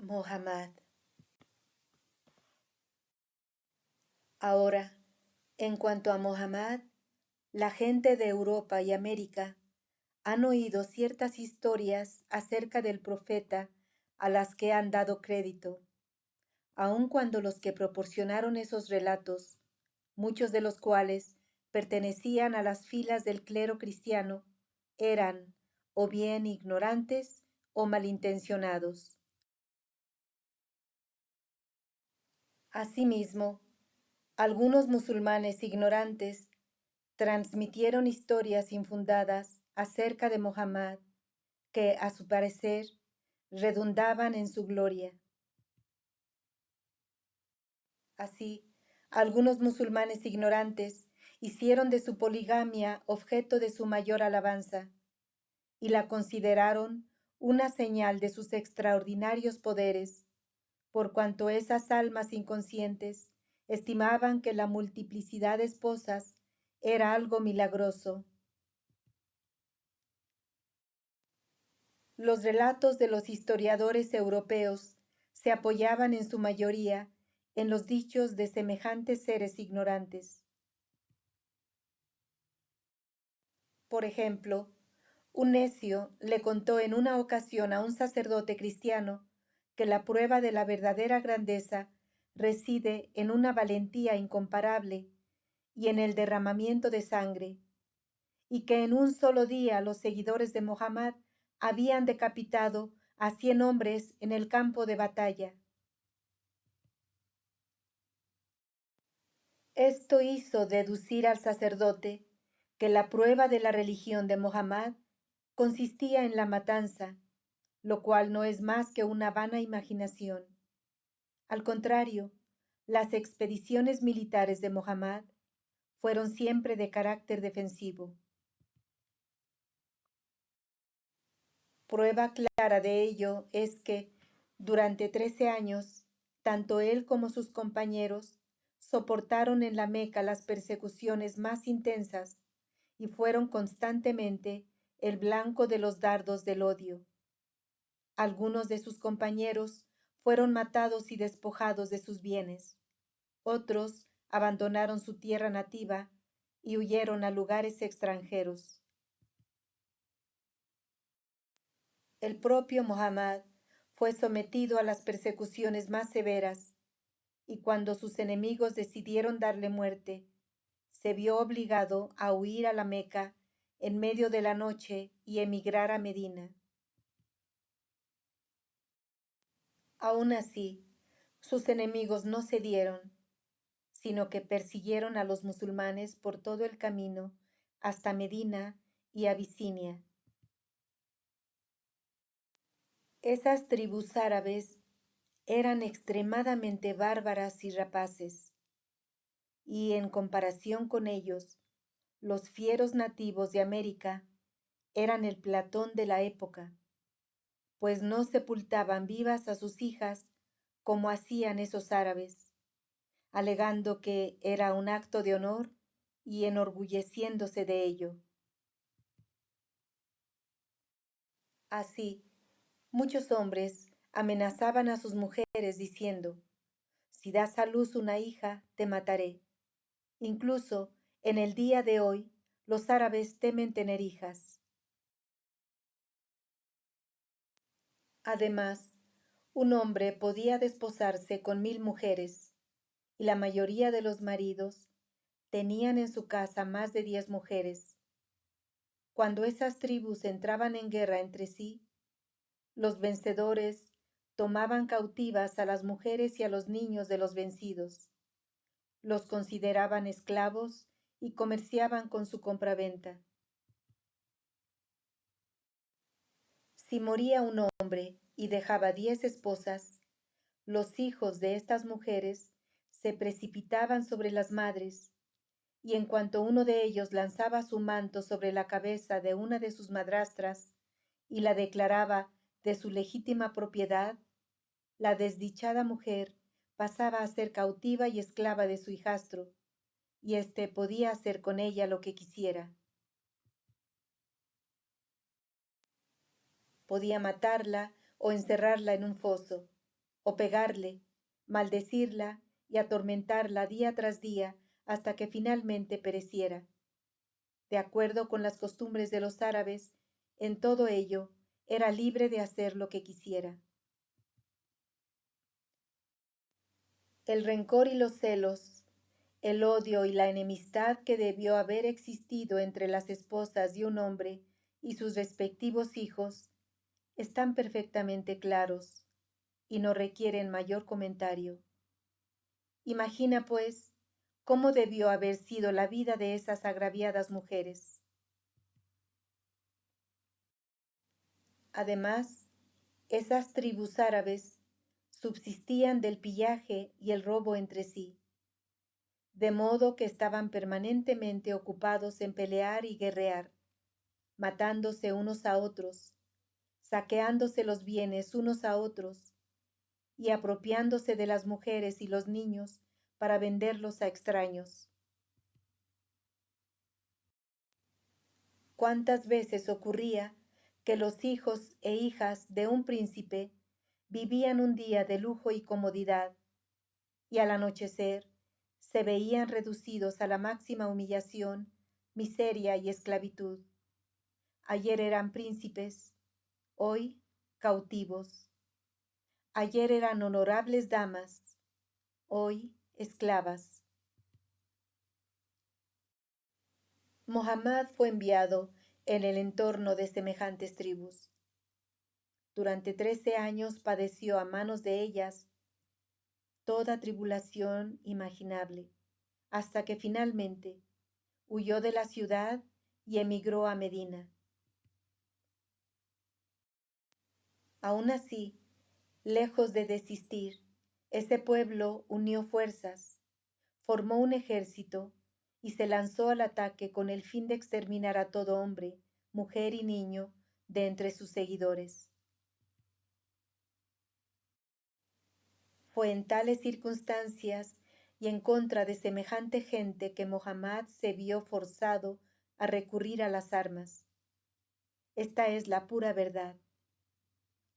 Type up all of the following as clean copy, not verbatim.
Mohammad. Ahora, en cuanto a Mohammad, la gente de Europa y América han oído ciertas historias acerca del profeta a las que han dado crédito, aun cuando los que proporcionaron esos relatos, muchos de los cuales pertenecían a las filas del clero cristiano, eran o bien ignorantes o malintencionados. Asimismo, algunos musulmanes ignorantes transmitieron historias infundadas acerca de Mohammad que, a su parecer, redundaban en su gloria. Así, algunos musulmanes ignorantes hicieron de su poligamia objeto de su mayor alabanza y la consideraron una señal de sus extraordinarios poderes, por cuanto esas almas inconscientes estimaban que la multiplicidad de esposas era algo milagroso. Los relatos de los historiadores europeos se apoyaban en su mayoría en los dichos de semejantes seres ignorantes. Por ejemplo, un necio le contó en una ocasión a un sacerdote cristiano que la prueba de la verdadera grandeza reside en una valentía incomparable y en el derramamiento de sangre, y que en un solo día los seguidores de Mohammad habían decapitado a 100 hombres en el campo de batalla. Esto hizo deducir al sacerdote que la prueba de la religión de Mohammad consistía en la matanza, lo cual no es más que una vana imaginación. Al contrario, las expediciones militares de Mohammad fueron siempre de carácter defensivo. Prueba clara de ello es que, durante 13 años, tanto él como sus compañeros soportaron en la Meca las persecuciones más intensas y fueron constantemente el blanco de los dardos del odio. Algunos de sus compañeros fueron matados y despojados de sus bienes. Otros abandonaron su tierra nativa y huyeron a lugares extranjeros. El propio Mohammad fue sometido a las persecuciones más severas, y cuando sus enemigos decidieron darle muerte, se vio obligado a huir a la Meca en medio de la noche y emigrar a Medina. Aun así, sus enemigos no cedieron, sino que persiguieron a los musulmanes por todo el camino hasta Medina y Abisinia. Esas tribus árabes eran extremadamente bárbaras y rapaces, y en comparación con ellos, los fieros nativos de América eran el Platón de la época, pues no sepultaban vivas a sus hijas como hacían esos árabes, alegando que era un acto de honor y enorgulleciéndose de ello. Así, muchos hombres amenazaban a sus mujeres diciendo: si das a luz una hija, te mataré. Incluso en el día de hoy, los árabes temen tener hijas. Además, un hombre podía desposarse con 1000 mujeres, y la mayoría de los maridos tenían en su casa más de 10 mujeres. Cuando esas tribus entraban en guerra entre sí, los vencedores tomaban cautivas a las mujeres y a los niños de los vencidos, los consideraban esclavos y comerciaban con su compraventa. Si moría un hombre y dejaba 10 esposas, los hijos de estas mujeres se precipitaban sobre las madres, y en cuanto uno de ellos lanzaba su manto sobre la cabeza de una de sus madrastras y la declaraba de su legítima propiedad, la desdichada mujer pasaba a ser cautiva y esclava de su hijastro, y éste podía hacer con ella lo que quisiera. Podía matarla o encerrarla en un foso, o pegarle, maldecirla y atormentarla día tras día hasta que finalmente pereciera. De acuerdo con las costumbres de los árabes, en todo ello era libre de hacer lo que quisiera. El rencor y los celos, el odio y la enemistad que debió haber existido entre las esposas de un hombre y sus respectivos hijos están perfectamente claros y no requieren mayor comentario. Imagina, pues, cómo debió haber sido la vida de esas agraviadas mujeres. Además, esas tribus árabes subsistían del pillaje y el robo entre sí, de modo que estaban permanentemente ocupados en pelear y guerrear, matándose unos a otros, saqueándose los bienes unos a otros y apropiándose de las mujeres y los niños para venderlos a extraños. ¿Cuántas veces ocurría que los hijos e hijas de un príncipe vivían un día de lujo y comodidad, y al anochecer se veían reducidos a la máxima humillación, miseria y esclavitud? Ayer eran príncipes, hoy cautivos. Ayer eran honorables damas, hoy esclavas. Mohammad fue enviado en el entorno de semejantes tribus. Durante 13 años padeció a manos de ellas toda tribulación imaginable, hasta que finalmente huyó de la ciudad y emigró a Medina. Aún así, lejos de desistir, ese pueblo unió fuerzas, formó un ejército y se lanzó al ataque con el fin de exterminar a todo hombre, mujer y niño de entre sus seguidores. Fue en tales circunstancias y en contra de semejante gente que Mohammad se vio forzado a recurrir a las armas. Esta es la pura verdad.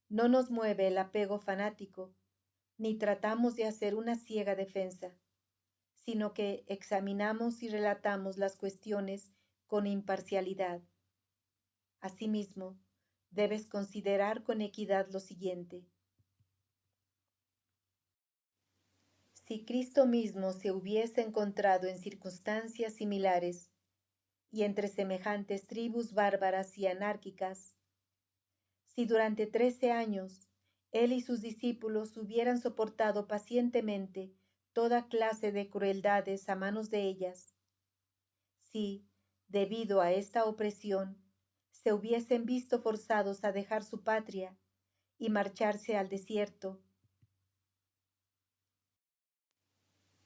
No nos mueve el apego fanático, ni tratamos de hacer una ciega defensa, sino que examinamos y relatamos las cuestiones con imparcialidad. Asimismo, debes considerar con equidad lo siguiente. Si Cristo mismo se hubiese encontrado en circunstancias similares y entre semejantes tribus bárbaras y anárquicas, si durante 13 años él y sus discípulos hubieran soportado pacientemente toda clase de crueldades a manos de ellas, si, debido a esta opresión, se hubiesen visto forzados a dejar su patria y marcharse al desierto,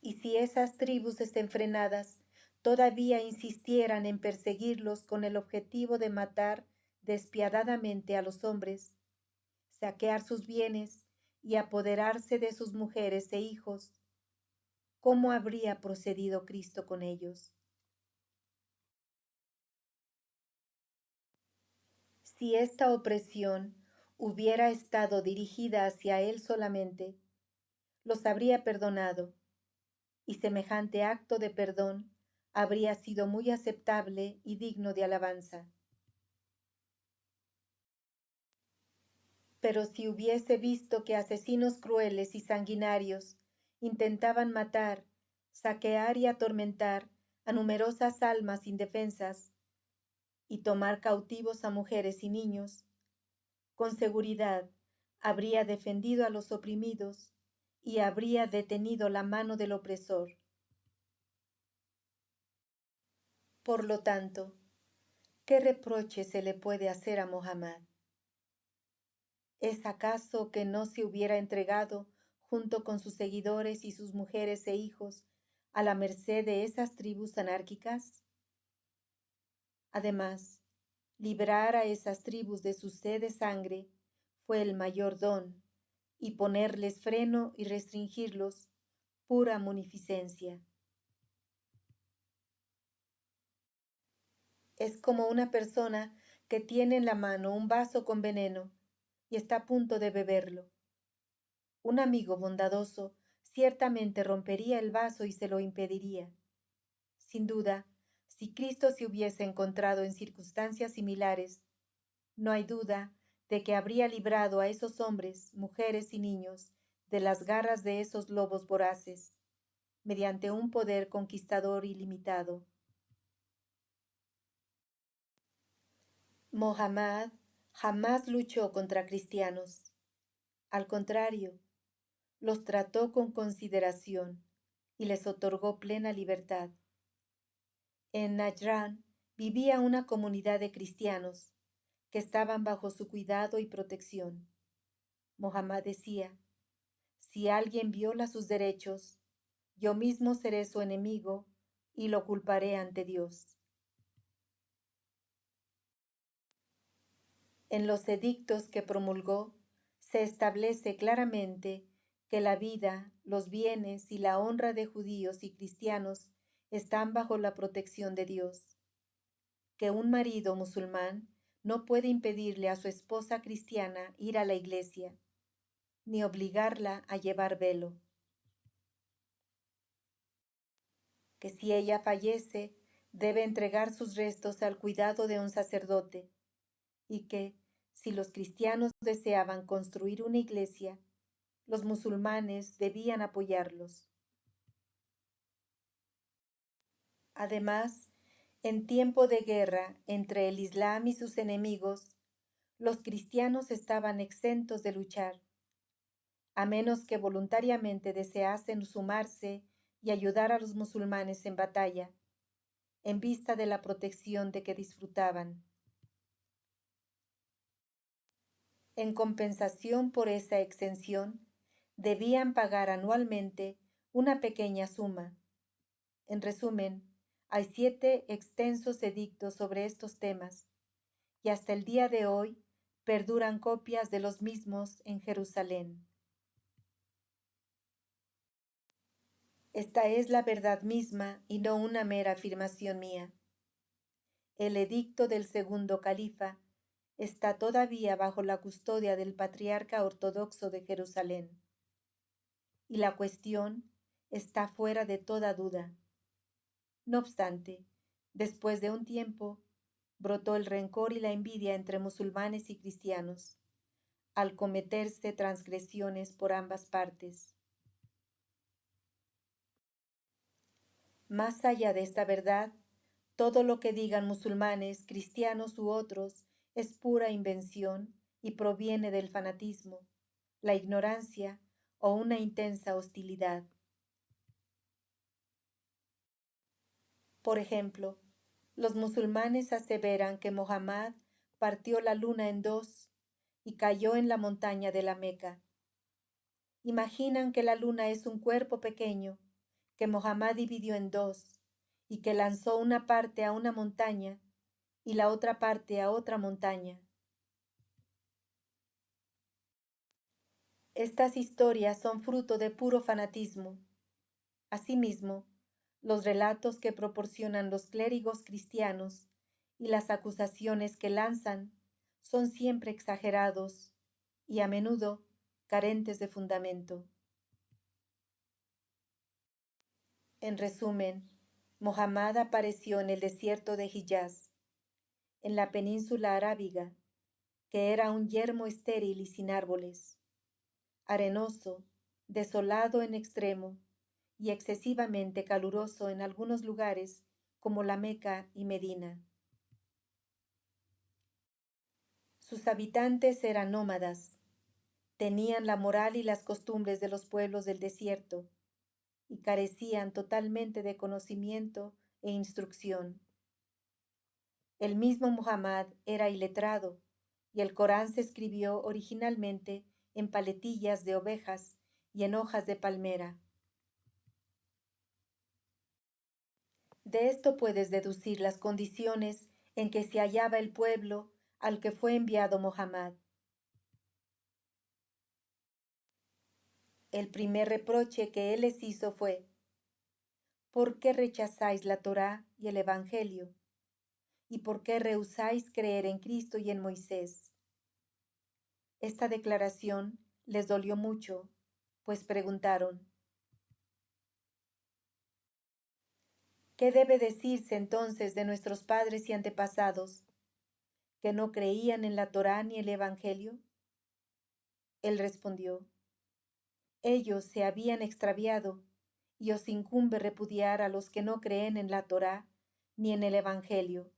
y si esas tribus desenfrenadas todavía insistieran en perseguirlos con el objetivo de matar despiadadamente a los hombres, saquear sus bienes y apoderarse de sus mujeres e hijos, ¿cómo habría procedido Cristo con ellos? Si esta opresión hubiera estado dirigida hacia él solamente, los habría perdonado, y semejante acto de perdón habría sido muy aceptable y digno de alabanza. Pero si hubiese visto que asesinos crueles y sanguinarios intentaban matar, saquear y atormentar a numerosas almas indefensas y tomar cautivos a mujeres y niños, con seguridad habría defendido a los oprimidos y habría detenido la mano del opresor. Por lo tanto, ¿qué reproche se le puede hacer a Mohammad? ¿Es acaso que no se hubiera entregado, junto con sus seguidores y sus mujeres e hijos, a la merced de esas tribus anárquicas? Además, librar a esas tribus de su sed de sangre fue el mayor don, y ponerles freno y restringirlos, pura munificencia. Es como una persona que tiene en la mano un vaso con veneno y está a punto de beberlo. Un amigo bondadoso ciertamente rompería el vaso y se lo impediría. Sin duda, si Cristo se hubiese encontrado en circunstancias similares, no hay duda de que habría librado a esos hombres, mujeres y niños de las garras de esos lobos voraces, mediante un poder conquistador ilimitado. Mohammed jamás luchó contra cristianos. Al contrario, los trató con consideración y les otorgó plena libertad. En Najrán vivía una comunidad de cristianos que estaban bajo su cuidado y protección. Mohammed decía: si alguien viola sus derechos, yo mismo seré su enemigo y lo culparé ante Dios. En los edictos que promulgó se establece claramente que la vida, los bienes y la honra de judíos y cristianos están bajo la protección de Dios, que un marido musulmán no puede impedirle a su esposa cristiana ir a la iglesia, ni obligarla a llevar velo, que si ella fallece, debe entregar sus restos al cuidado de un sacerdote, y que, si los cristianos deseaban construir una iglesia, los musulmanes debían apoyarlos. Además, en tiempo de guerra entre el Islam y sus enemigos, los cristianos estaban exentos de luchar, a menos que voluntariamente deseasen sumarse y ayudar a los musulmanes en batalla, en vista de la protección de que disfrutaban. En compensación por esa exención, debían pagar anualmente una pequeña suma. En resumen, hay 7 extensos edictos sobre estos temas, y hasta el día de hoy perduran copias de los mismos en Jerusalén. Esta es la verdad misma y no una mera afirmación mía. El edicto del segundo califa está todavía bajo la custodia del patriarca ortodoxo de Jerusalén, y la cuestión está fuera de toda duda. No obstante, después de un tiempo, brotó el rencor y la envidia entre musulmanes y cristianos, al cometerse transgresiones por ambas partes. Más allá de esta verdad, todo lo que digan musulmanes, cristianos u otros es pura invención y proviene del fanatismo, la ignorancia o una intensa hostilidad. Por ejemplo, los musulmanes aseveran que Mohammed partió la luna en dos y cayó en la montaña de la Meca. Imaginan que la luna es un cuerpo pequeño que Mohammed dividió en dos y que lanzó una parte a una montaña y la otra parte a otra montaña. Estas historias son fruto de puro fanatismo. Asimismo, los relatos que proporcionan los clérigos cristianos y las acusaciones que lanzan son siempre exagerados y a menudo carentes de fundamento. En resumen, Mohammed apareció en el desierto de Hiyaz, en la península arábiga, que era un yermo estéril y sin árboles, arenoso, desolado en extremo y excesivamente caluroso en algunos lugares como la Meca y Medina. Sus habitantes eran nómadas, tenían la moral y las costumbres de los pueblos del desierto y carecían totalmente de conocimiento e instrucción. El mismo Muhammad era iletrado y el Corán se escribió originalmente en paletillas de ovejas y en hojas de palmera. De esto puedes deducir las condiciones en que se hallaba el pueblo al que fue enviado Mohammed. El primer reproche que él les hizo fue: ¿por qué rechazáis la Torá y el Evangelio? ¿Y por qué rehusáis creer en Cristo y en Moisés? Esta declaración les dolió mucho pues preguntaron: ¿qué debe decirse entonces de nuestros padres y antepasados, que no creían en la Torá ni el Evangelio? Él respondió: ellos se habían extraviado, y os incumbe repudiar a los que no creen en la Torá ni en el Evangelio,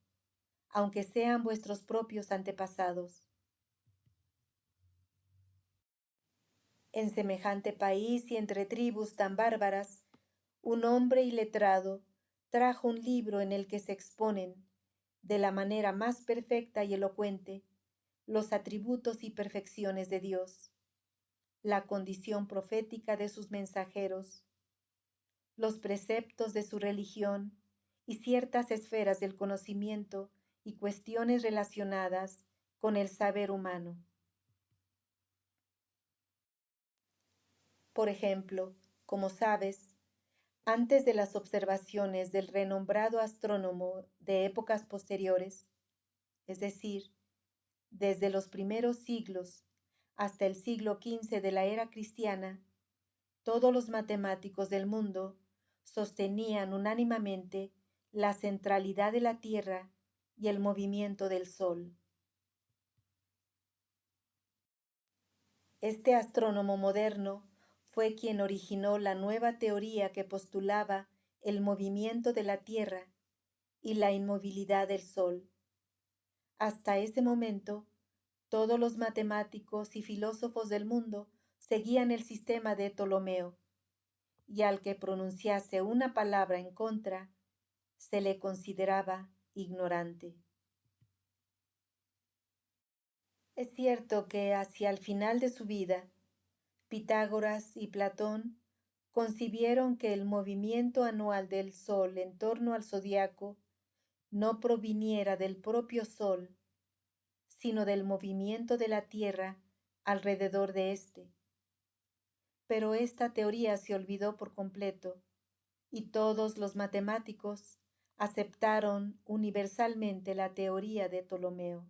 aunque sean vuestros propios antepasados. En semejante país y entre tribus tan bárbaras, un hombre iletrado trajo un libro en el que se exponen, de la manera más perfecta y elocuente, los atributos y perfecciones de Dios, la condición profética de sus mensajeros, los preceptos de su religión y ciertas esferas del conocimiento y cuestiones relacionadas con el saber humano. Por ejemplo, como sabes, antes de las observaciones del renombrado astrónomo de épocas posteriores, es decir, desde los primeros siglos hasta el siglo XV de la era cristiana, todos los matemáticos del mundo sostenían unánimemente la centralidad de la Tierra y el movimiento del Sol. Este astrónomo moderno fue quien originó la nueva teoría que postulaba el movimiento de la Tierra y la inmovilidad del Sol. Hasta ese momento, todos los matemáticos y filósofos del mundo seguían el sistema de Ptolomeo, y al que pronunciase una palabra en contra, se le consideraba ignorante. Es cierto que hacia el final de su vida, Pitágoras y Platón concibieron que el movimiento anual del Sol en torno al zodiaco no proviniera del propio Sol, sino del movimiento de la Tierra alrededor de éste. Pero esta teoría se olvidó por completo, y todos los matemáticos aceptaron universalmente la teoría de Ptolomeo.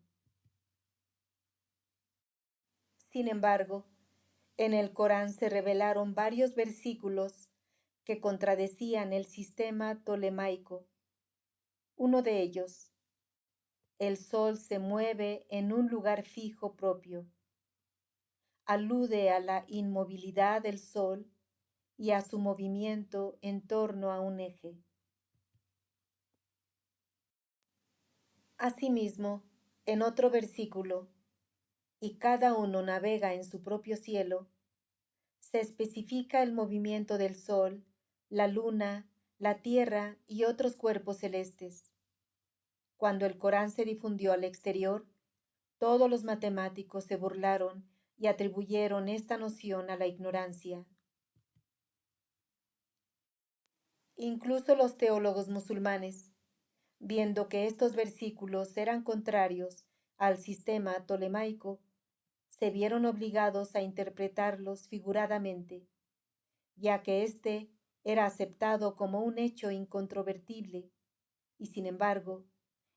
Sin embargo, en el Corán se revelaron varios versículos que contradecían el sistema tolemaico. Uno de ellos: el sol se mueve en un lugar fijo propio, alude a la inmovilidad del sol y a su movimiento en torno a un eje. Asimismo, en otro versículo: y cada uno navega en su propio cielo, se especifica el movimiento del sol, la luna, la tierra y otros cuerpos celestes. Cuando el Corán se difundió al exterior, todos los matemáticos se burlaron y atribuyeron esta noción a la ignorancia. Incluso los teólogos musulmanes, viendo que estos versículos eran contrarios al sistema tolemaico, se vieron obligados a interpretarlos figuradamente, ya que éste era aceptado como un hecho incontrovertible, y sin embargo,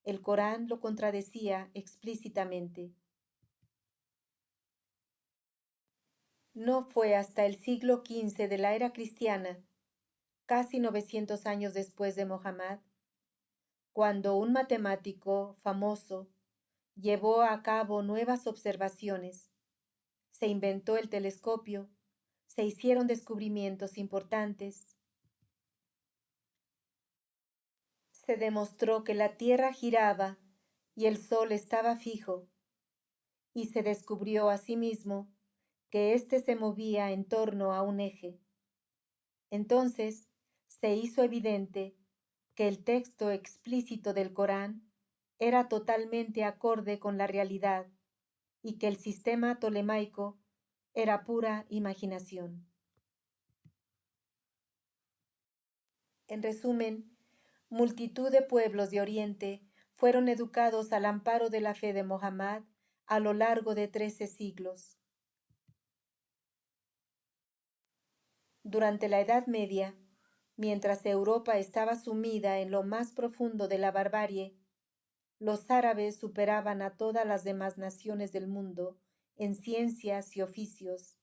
el Corán lo contradecía explícitamente. No fue hasta el siglo XV de la era cristiana, casi 900 años después de Mohammed, cuando un matemático famoso llevó a cabo nuevas observaciones. Se inventó el telescopio, se hicieron descubrimientos importantes. Se demostró que la Tierra giraba y el Sol estaba fijo, y se descubrió asimismo que éste se movía en torno a un eje. Entonces se hizo evidente que el texto explícito del Corán era totalmente acorde con la realidad y que el sistema tolemaico era pura imaginación. En resumen, multitud de pueblos de Oriente fueron educados al amparo de la fe de Mohammed a lo largo de 13 siglos. Durante la Edad Media, mientras Europa estaba sumida en lo más profundo de la barbarie, los árabes superaban a todas las demás naciones del mundo en ciencias y oficios,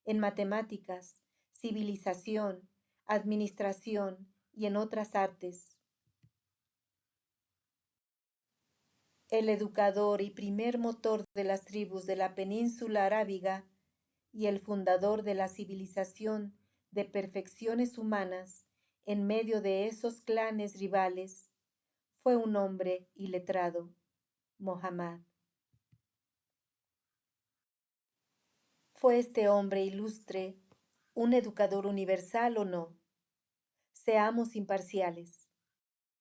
en matemáticas, civilización, administración y en otras artes. El educador y primer motor de las tribus de la península arábiga y el fundador de la civilización de perfecciones humanas en medio de esos clanes rivales, fue un hombre iletrado, Mohammed. ¿Fue este hombre ilustre un educador universal o no? Seamos imparciales.